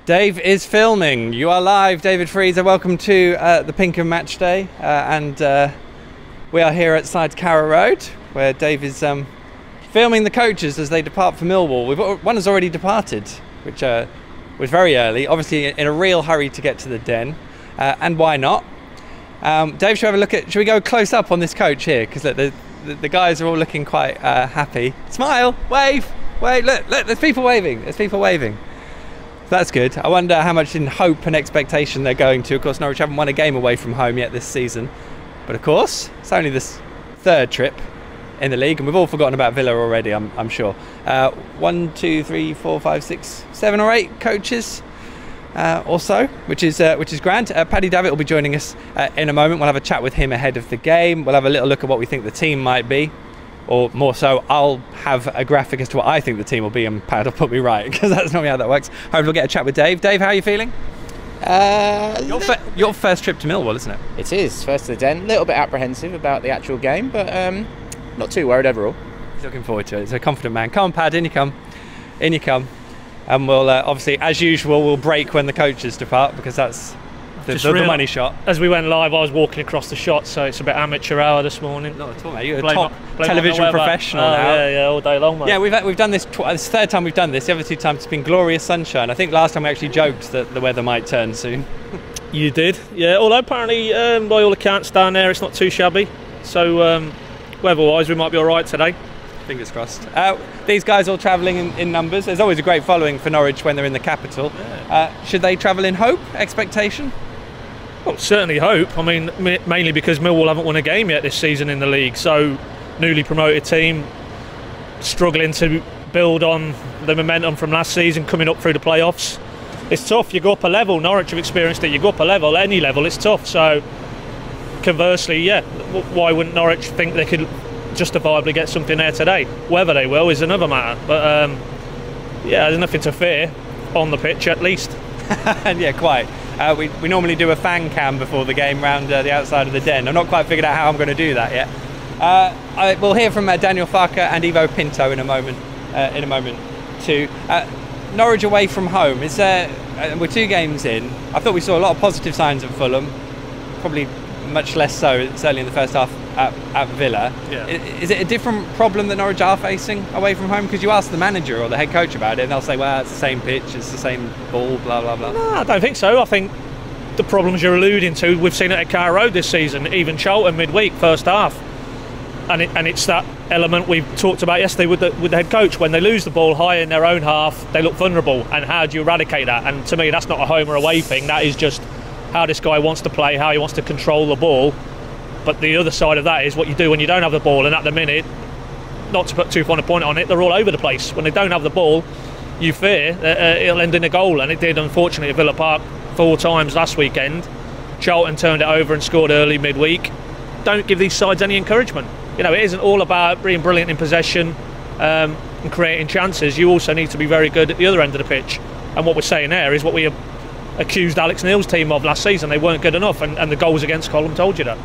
Dave is filming. You are live, David Freezer. Welcome to the PinkUn Matchday, and we are here outside Carrow Road, where Dave is filming the coaches as they depart for Millwall. One has already departed, which was very early, obviously in a real hurry to get to the den, and why not? Dave, should we have a look at? Should we go close up on this coach here? Because the guys are all looking quite happy. Smile, wave, wave. Look, there's people waving. There's people waving. That's good. I wonder how much in hope and expectation they're going to. Of course, Norwich haven't won a game away from home yet this season. But of course, it's only this third trip in the league, and we've all forgotten about Villa already, I'm sure. 1, 2, 3, 4, 5, 6, 7 or 8 coaches or so, which is grand. Paddy Davitt will be joining us in a moment. We'll have a chat with him ahead of the game. We'll have a little look at what we think the team might be. Or more so, I'll have a graphic as to what I think the team will be, and Pad will put me right, because that's normally how that works. Hopefully we'll get a chat with Dave. Dave, how are you feeling? Your first trip to Millwall, isn't it? It is, first to the den. A little bit apprehensive about the actual game, but not too worried overall. Looking forward to it. It's a confident man. Come on, Pad, in you come. In you come. And we'll, obviously, as usual, we'll break when the coaches depart, because that's the money shot. As we went live, I was walking across the shot, so it's a bit amateur hour this morning. Not at all, mate. You're a top television professional now. Yeah, all day long, mate. Yeah, we've done this. It's the third time we've done this. The other 2 times it's been glorious sunshine. I think last time we actually joked that the weather might turn soon. You did, yeah. Although apparently, by all accounts down there, it's not too shabby. So weather-wise, we might be all right today. Fingers crossed. These guys all travelling in numbers. There's always a great following for Norwich when they're in the capital. Yeah. Should they travel in hope, expectation? Well, certainly hope. I mean, mainly because Millwall haven't won a game yet this season in the league. So, newly promoted team, struggling to build on the momentum from last season, coming up through the playoffs. It's tough. You go up a level. Norwich have experienced it. You go up a level, any level, it's tough. So, conversely, yeah, why wouldn't Norwich think they could justifiably get something there today? Whether they will is another matter. But yeah, there's nothing to fear on the pitch, at least. Yeah, quite. We normally do a fan cam before the game round the outside of the den. I've not quite figured out how I'm going to do that yet. We'll hear from Daniel Farke and Pinto in a moment too. Norwich away from home. We're 2 games in. I thought we saw a lot of positive signs at Fulham. Probably much less so, certainly in the first half at Villa. Yeah. Is it a different problem that Norwich are facing away from home? Because you ask the manager or the head coach about it, and they'll say, well, it's the same pitch, it's the same ball, blah, blah, blah. No, I don't think so. I think the problems you're alluding to, we've seen it at Carrow Road this season, even Charlton midweek, first half. And it's that element we talked about yesterday with the head coach. When they lose the ball high in their own half, they look vulnerable. And how do you eradicate that? And to me, that's not a home or away thing. That is just how this guy wants to play, how he wants to control the ball. But the other side of that is what you do when you don't have the ball, and at the minute, not to put too fine a point on it, they're all over the place. When they don't have the ball, you fear it'll end in a goal, and it did, unfortunately, at Villa Park 4 times last weekend. Charlton turned it over and scored early midweek. Don't give these sides any encouragement. You know, it isn't all about being brilliant in possession and creating chances. You also need to be very good at the other end of the pitch. And what we're saying there is what we accused Alex Neil's team of last season. They weren't good enough, and the goals against Column told you that.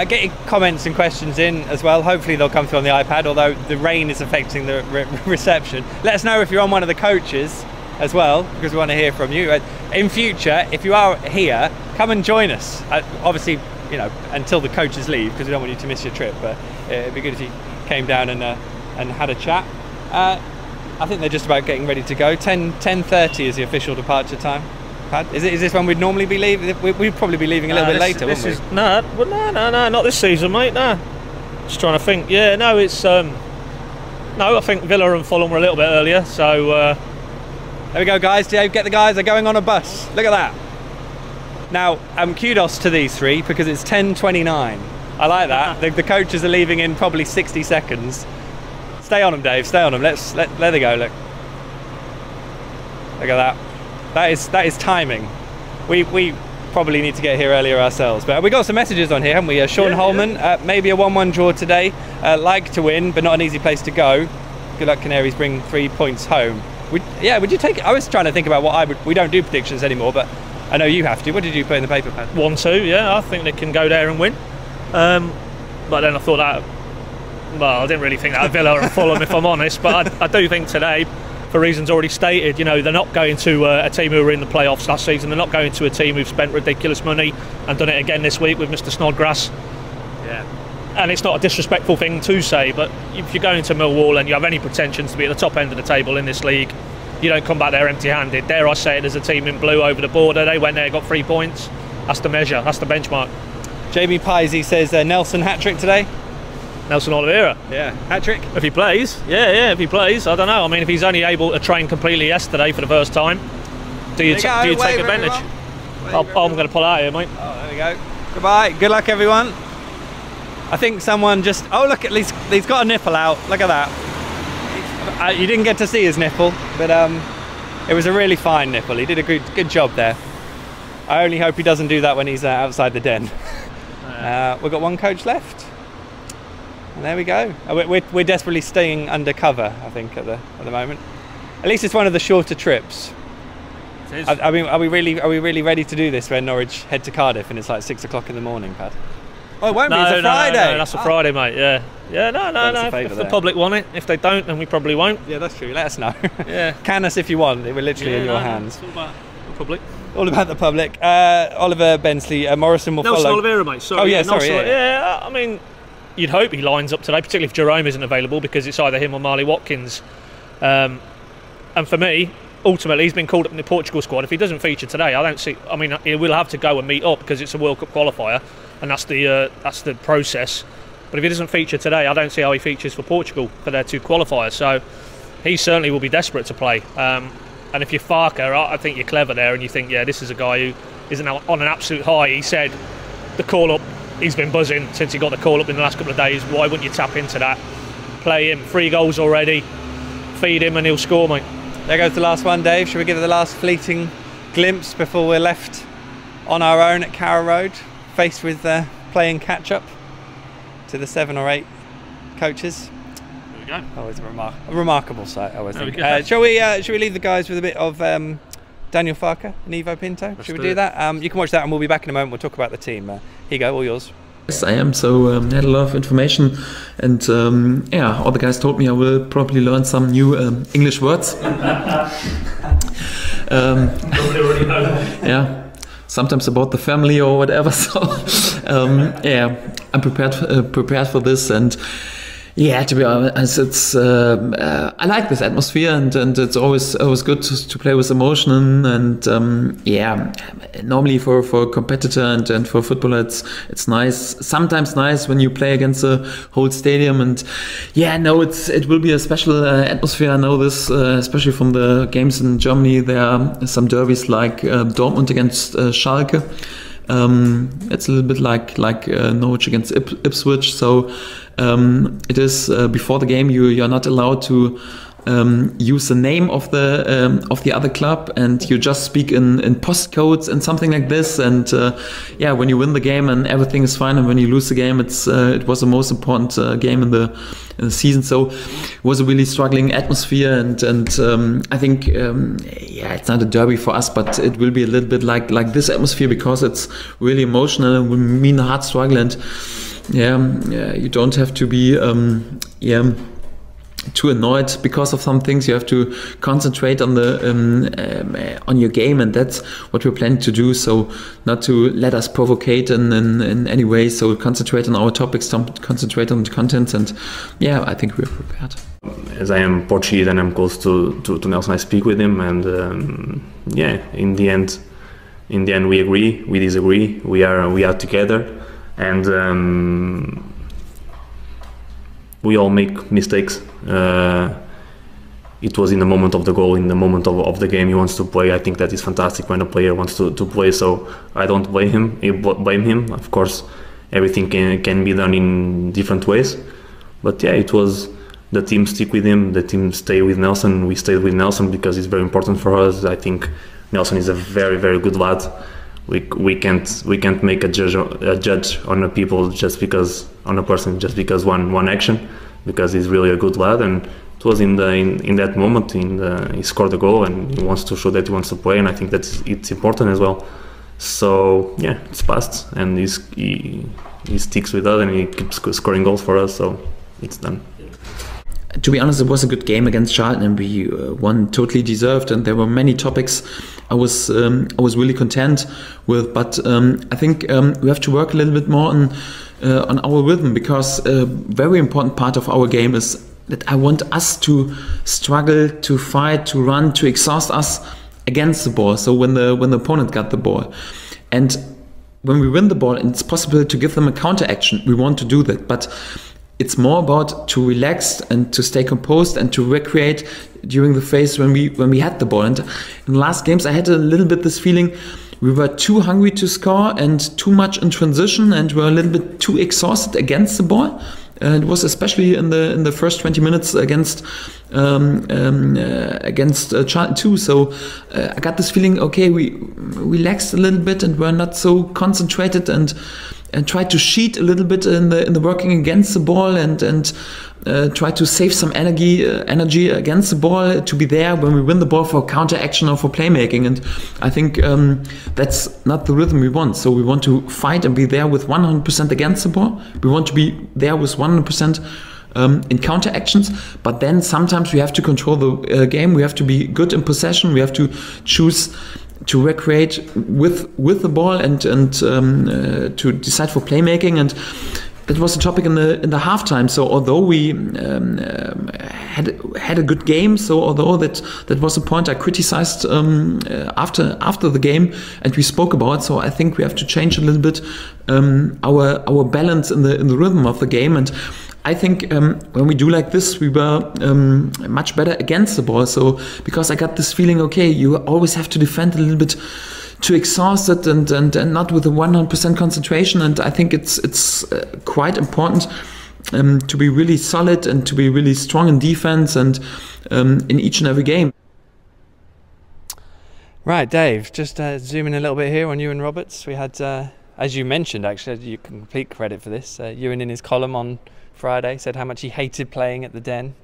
Get your comments and questions in as well. Hopefully they'll come through on the iPad, although the rain is affecting the reception. Let us know if you're on one of the coaches as well, because we want to hear from you. In future, if you are here, come and join us. Obviously, you know, until the coaches leave, because we don't want you to miss your trip, but it'd be good if you came down and had a chat. I think they're just about getting ready to go. 10:30 is the official departure time. Is this when we'd normally be leaving? We'd probably be leaving a little bit later, wouldn't we? No, not this season, mate. No, just trying to think. Yeah, no, it's no. I think Villa and Fulham were a little bit earlier. So there we go, guys. Dave, get the guys. They're going on a bus. Look at that. Now, kudos to these 3 because it's 10:29. I like that. The coaches are leaving in probably 60 seconds. Stay on them, Dave. Stay on them. There they go. Look at that. That is timing. We probably need to get here earlier ourselves, but we got some messages on here, haven't we? Sean Holman, maybe a 1-1 draw today. Like to win, but not an easy place to go. Good luck, Canaries. Bring 3 points home. Would you take it? I was trying to think about what I would. We don't do predictions anymore, but I know you have to. What did you put in the paper, Pat? 1-2. Yeah, I think they can go there and win. But then I thought that. Well, I didn't really think that Villa and Fulham, if I'm honest. But I do think today for reasons already stated. You know, they're not going to a team who were in the playoffs last season. They're not going to a team who've spent ridiculous money and done it again this week with Mr. Snodgrass. Yeah. And it's not a disrespectful thing to say, but if you're going to Millwall and you have any pretensions to be at the top end of the table in this league, you don't come back there empty-handed. Dare I say it, as a team in blue over the border, they went there, got 3 points. That's the measure, that's the benchmark. Jamie Pisey says Nelson hat-trick today. Nelson Oliveira. Yeah, hat-trick. If he plays, yeah, if he plays, I don't know. I mean, if he's only able to train completely yesterday for the first time, do you take advantage? I'm going to pull out here, mate. Oh, there we go. Goodbye. Good luck, everyone. I think someone just... Oh, look, at least he's got a nipple out. Look at that. You didn't get to see his nipple, but it was a really fine nipple. He did a good job there. I only hope he doesn't do that when he's outside the den. We've got one coach left. And there we go. We're desperately staying undercover, I think, at the moment. At least it's one of the shorter trips. It is. I mean, are we really ready to do this when Norwich head to Cardiff and it's like 6 o'clock in the morning, Pad? Oh, it won't be. It's a Friday. No, that's a Friday, mate. Yeah. No. If the public want it, if they don't, then we probably won't. Yeah, that's true. Let us know. Yeah. Can us if you want. We're literally in your hands. It's all about the public. All about the public. Oliver Bensley, Morrison will Nelson follow. Oliveira, mate. Sorry. Oh yeah, sorry. Yeah. I mean, you'd hope he lines up today, particularly if Jerome isn't available, because it's either him or Marley Watkins. And for me, ultimately, he's been called up in the Portugal squad. If he doesn't feature today, I don't see. I mean, he will have to go and meet up because it's a World Cup qualifier, and that's the process. But if he doesn't feature today, I don't see how he features for Portugal for their 2 qualifiers. So he certainly will be desperate to play. And if you're Farke, I think you're clever there, and you think, yeah, this is a guy who is on an absolute high. He said the call up. He's been buzzing since he got the call up in the last couple of days. Why wouldn't you tap into that? Play him. 3 goals already. Feed him and he'll score, mate. There goes the last one, Dave. Should we give it the last fleeting glimpse before we're left on our own at Carrow Road, faced with playing catch-up to the 7 or 8 coaches? There we go. Always a remarkable sight, I always think. Go. Shall we leave the guys with a bit of Daniel Farke and Ivo Pinto? Should we do that? You can watch that and we'll be back in a moment. We'll talk about the team. Here you go, all yours. Yes, I am. So had a lot of information, and all the guys told me I will probably learn some new English words. Yeah, sometimes about the family or whatever. So I'm prepared for this, and yeah, to be honest, it's I like this atmosphere, and it's always good to play with emotion, and normally for a competitor and for a footballer it's nice, sometimes nice when you play against a whole stadium, and it will be a special atmosphere. I know this especially from the games in Germany. There are some derbies like Dortmund against Schalke. It's a little bit like Norwich against Ipswich. So it is before the game you're not allowed to use the name of the other club, and you just speak in postcodes and something like this. And when you win the game and everything is fine, and when you lose the game, it was the most important game in the season. So it was a really struggling atmosphere, and I think it's not a derby for us, but it will be a little bit like this atmosphere, because it's really emotional and will mean a hard struggle. And you don't have to be too annoyed because of some things. You have to concentrate on on your game, and that's what we're planning to do. So not to let us provocate in any way. So concentrate on our topics, concentrate on the content, and I think we're prepared. As I am Portuguese and I'm close to Nelson, I speak with him, and in the end we agree, we disagree, we are together, and we all make mistakes. It was in the moment of the goal, in the moment of the game he wants to play. I think that is fantastic when a player wants to play, so I don't blame him. Of course, everything can be done in different ways, but it was the team stick with him, the team stay with Nelson. We stayed with Nelson because it's very important for us. I think Nelson is a very, very good lad. We can't make a judge on a people just because on a person just because one action, because he's really a good lad, and it was in that moment he scored the goal, and he wants to show that he wants to play, and I think that it's important as well. So it's past, and he sticks with us, and he keeps scoring goals for us, so it's done. to be honest, it was a good game against Charlton, and we won totally deserved. And there were many topics I was really content with. But I think we have to work a little bit more on our rhythm, because a very important part of our game is that I want us to struggle, to fight, to run, to exhaust us against the ball. So when the opponent got the ball, and when we win the ball and it's possible to give them a counter action, we want to do that. But it's more about to relax and to stay composed and to recreate during the phase when we had the ball. And in the last games, I had a little bit this feeling we were too hungry to score and too much in transition, and were a little bit too exhausted against the ball. It was especially in the first 20 minutes against Charlton too. So I got this feeling, okay, we relaxed a little bit and were not so concentrated, and tried to cheat a little bit in the working against the ball, and try to save some energy against the ball to be there when we win the ball for counter action or for playmaking. And I think that's not the rhythm we want. So we want to fight and be there with 100% against the ball. We want to be there with 100% in counter actions, but then sometimes we have to control the game. We have to be good in possession. We have to choose to recreate with the ball and to decide for playmaking. And that was the topic in the halftime. So although we had a good game, so although that was a point I criticized after the game, and we spoke about. So I think we have to change a little bit our balance in the rhythm of the game. And I think when we do like this, we were much better against the ball. So because I got this feeling, okay, you always have to defend a little bit too exhausted and not with a 100% concentration. And I think it's quite important to be really solid and to be really strong in defense and in each and every game. Right, Dave, just zooming a little bit here on Ewan Roberts. We had, as you mentioned, actually, you can complete credit for this, Ewan in his column on Friday said how much he hated playing at the Den.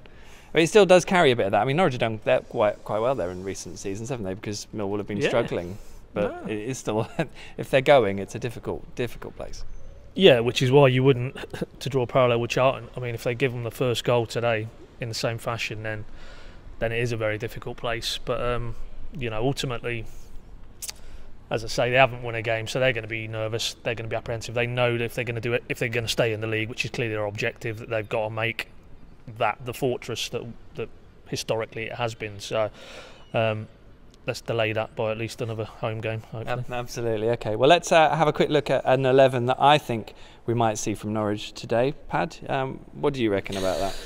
But he still does carry a bit of that. I mean, Norwich have done that quite well there in recent seasons, haven't they? Because Millwall have been struggling. But it is still, if they're going, it's a difficult place. Yeah, which is why you wouldn't, to draw a parallel with Charlton. I mean, if they give them the first goal today in the same fashion, then it is a very difficult place. But you know, ultimately, as I say, they haven't won a game, so they're going to be nervous. They're going to be apprehensive. They know that if they're going to do it, if they're going to stay in the league, which is clearly their objective, that they've got to make that the fortress that historically it has been. So let's delay that by at least another home game, hopefully. Absolutely. Okay. Well, let's have a quick look at an 11 that I think we might see from Norwich today. Pad, what do you reckon about that?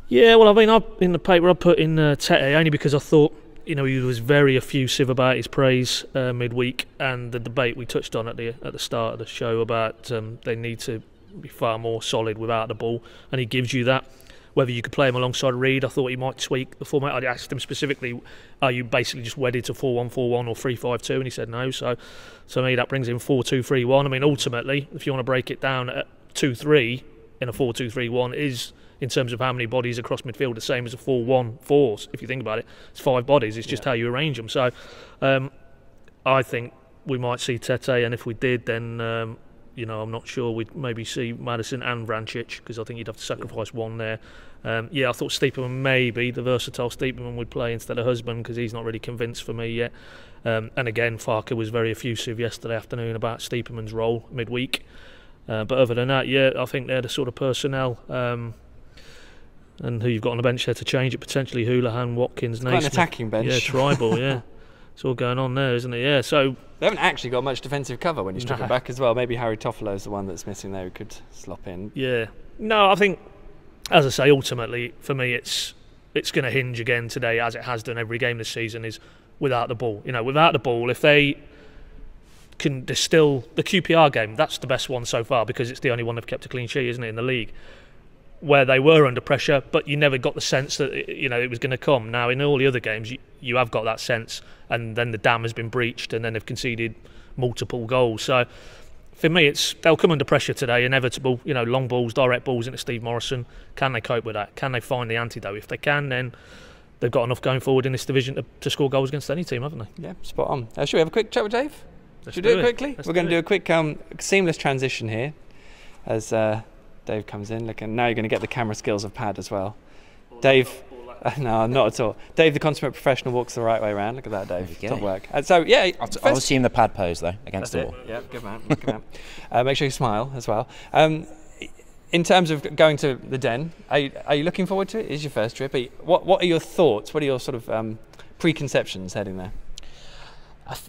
Yeah, well, I mean, in the paper I put in Tete only because I thought, you know, he was very effusive about his praise midweek, and the debate we touched on at the start of the show about they need to be far more solid without the ball, and he gives you that. Whether you could play him alongside Reed, I thought he might tweak the format. I asked him specifically, are you basically just wedded to 4-1-4-1 or 3-5-2? And he said no. So to me, that brings in 4-2-3-1. I mean, ultimately, if you want to break it down at 2-3 in a 4-2-3-1 is, in terms of how many bodies across midfield, the same as a 4-1-4. If you think about it, it's 5 bodies. It's just how you arrange them. So I think we might see Tete, and if we did, then you know, I'm not sure we'd maybe see Madison and Vrancic, because I think you'd have to sacrifice one there. Yeah, I thought Stiepermann, maybe the versatile Stiepermann, would play instead of Husband, because he's not really convinced for me yet. And again, Farke was very effusive yesterday afternoon about Stiepermann's role midweek. But other than that, yeah, I think they're the sort of personnel. And who you've got on the bench there to change it, potentially Houlihan, Watkins, Naismith. Quite an attacking bench. Yeah, tribal, yeah. It's all going on there, isn't it? Yeah, so they haven't actually got much defensive cover when you strip it back as well. Maybe Harry Toffolo's the one that's missing there who could slop in. Yeah. No, I think, as I say, ultimately, for me, it's going to hinge again today, as it has done every game this season, is without the ball. You know, without the ball, if they can distill the QPR game, that's the best one so far, because it's the only one they've kept a clean sheet, isn't it, in the league, where they were under pressure, but you never got the sense that, you know, it was going to come. Now, in all the other games, you have got that sense, and then the dam has been breached, and then they've conceded multiple goals. So, for me, they'll come under pressure today, inevitable. You know, long balls, direct balls into Steve Morrison. Can they cope with that? Can they find the antidote? If they can, then they've got enough going forward in this division to score goals against any team, haven't they? Yeah, spot on. Should we have a quick chat with Dave? Should we do it quickly? We're going to do a quick seamless transition here as Dave comes in. Look, and now you're going to get the camera skills of Pad as well. Dave. No, not at all. Dave, the consummate professional, walks the right way around. Look at that, Dave. Top work. So, yeah. I'll assume the pad pose, though, against the wall. Yeah, good man. Good man. Make sure you smile as well. In terms of going to the Den, are you looking forward to it? It's your first trip. What are your thoughts? What are your sort of preconceptions heading there?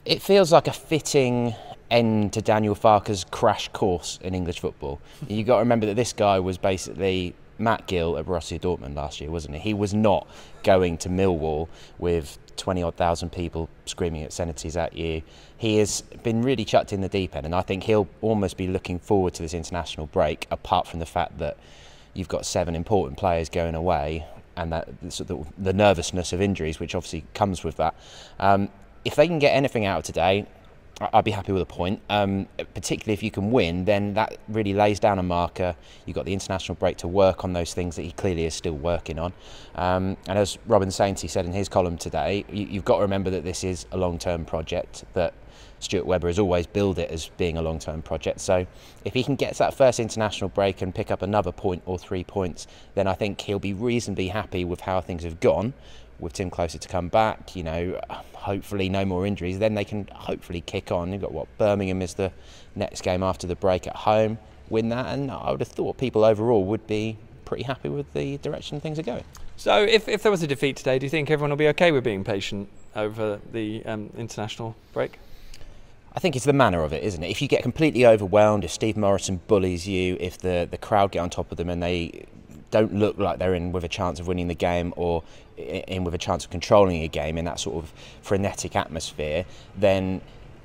It feels like a fitting end to Daniel Farke's crash course in English football. You've got to remember that this guy was basically Matt Gill at Borussia Dortmund last year, wasn't he? He was not going to Millwall with 20-odd thousand people screaming obscenities at you. He has been really chucked in the deep end, and I think he'll almost be looking forward to this international break, apart from the fact that you've got 7 important players going away and that the nervousness of injuries, which obviously comes with that. If they can get anything out of today, I'd be happy with a point, particularly if you can win, then that really lays down a marker. You've got the international break to work on those things that he clearly is still working on. And as Robin Sainty said in his column today, you've got to remember that this is a long-term project, that Stuart Webber has always billed it as being a long-term project. So if he can get to that first international break and pick up another point or 3 points, then I think he'll be reasonably happy with how things have gone. With Tim closer to come back, you know, hopefully no more injuries, then they can hopefully kick on. You've got Birmingham is the next game after the break at home, win that, and I would have thought people overall would be pretty happy with the direction things are going. So if there was a defeat today, do you think everyone will be okay with being patient over the international break? I think it's the manner of it, isn't it? If you get completely overwhelmed, if Steve Morrison bullies you, if the crowd get on top of them and they don't look like they're in with a chance of winning the game or in with a chance of controlling a game in that sort of frenetic atmosphere, then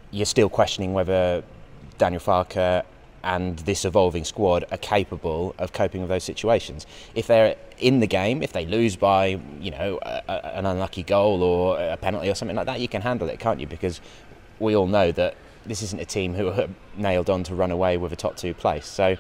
you're still questioning whether Daniel Farke and this evolving squad are capable of coping with those situations. If they're in the game, if they lose by, you know, an unlucky goal or a penalty or something like that, you can handle it, can't you? Because we all know that this isn't a team who are nailed on to run away with a top 2 place. So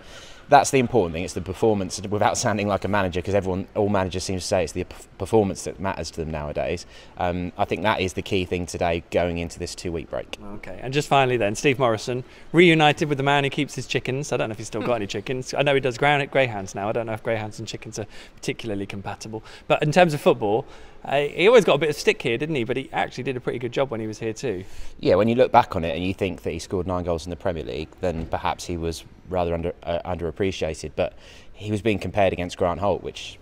that's the important thing. It's the performance, without sounding like a manager, because all managers seem to say it's the performance that matters to them nowadays. I think that is the key thing today going into this 2-week break. Okay, and just finally then, Steve Morrison reunited with the man who keeps his chickens. I don't know if he's still got any chickens. I know he does greyhounds now. I don't know if greyhounds and chickens are particularly compatible. But in terms of football, he always got a bit of stick here, didn't he? But he actually did a pretty good job when he was here too. Yeah, when you look back on it and you think that he scored 9 goals in the Premier League, then perhaps he was rather underappreciated. But he was being compared against Grant Holt, which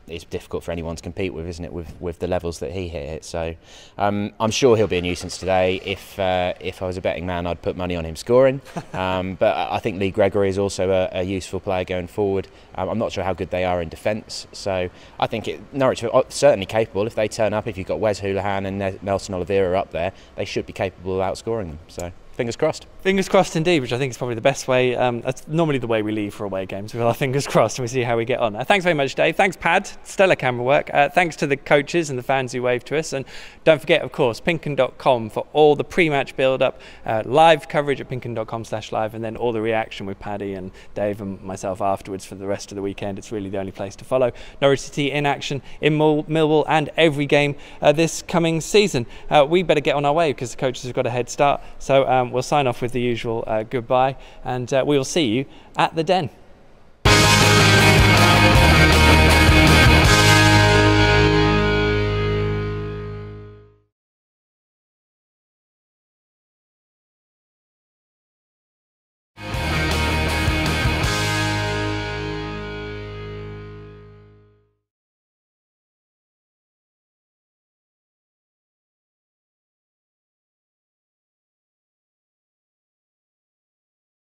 is difficult for anyone to compete with, isn't it? With the levels that he hit. So I'm sure he'll be a nuisance today. If I was a betting man, I'd put money on him scoring. But I think Lee Gregory is also a useful player going forward. I'm not sure how good they are in defence. So I think Norwich are certainly capable. If they turn up, if you've got Wes Hoolahan and Nelson Oliveira up there, they should be capable of outscoring them. So fingers crossed. Fingers crossed indeed, which I think is probably the best way. That's normally the way we leave for away games. With our fingers crossed and we see how we get on. Thanks very much, Dave. Thanks, Pad. Stellar camera work. Thanks to the coaches and the fans who waved to us. And don't forget, of course, PinkUn.com for all the pre-match build-up, live coverage at PinkUn.com/live, and then all the reaction with Paddy and Dave and myself afterwards for the rest of the weekend. It's really the only place to follow Norwich City in action in Millwall and every game this coming season. We better get on our way because the coaches have got a head start. So we'll sign off with the usual goodbye, and we will see you at the Den.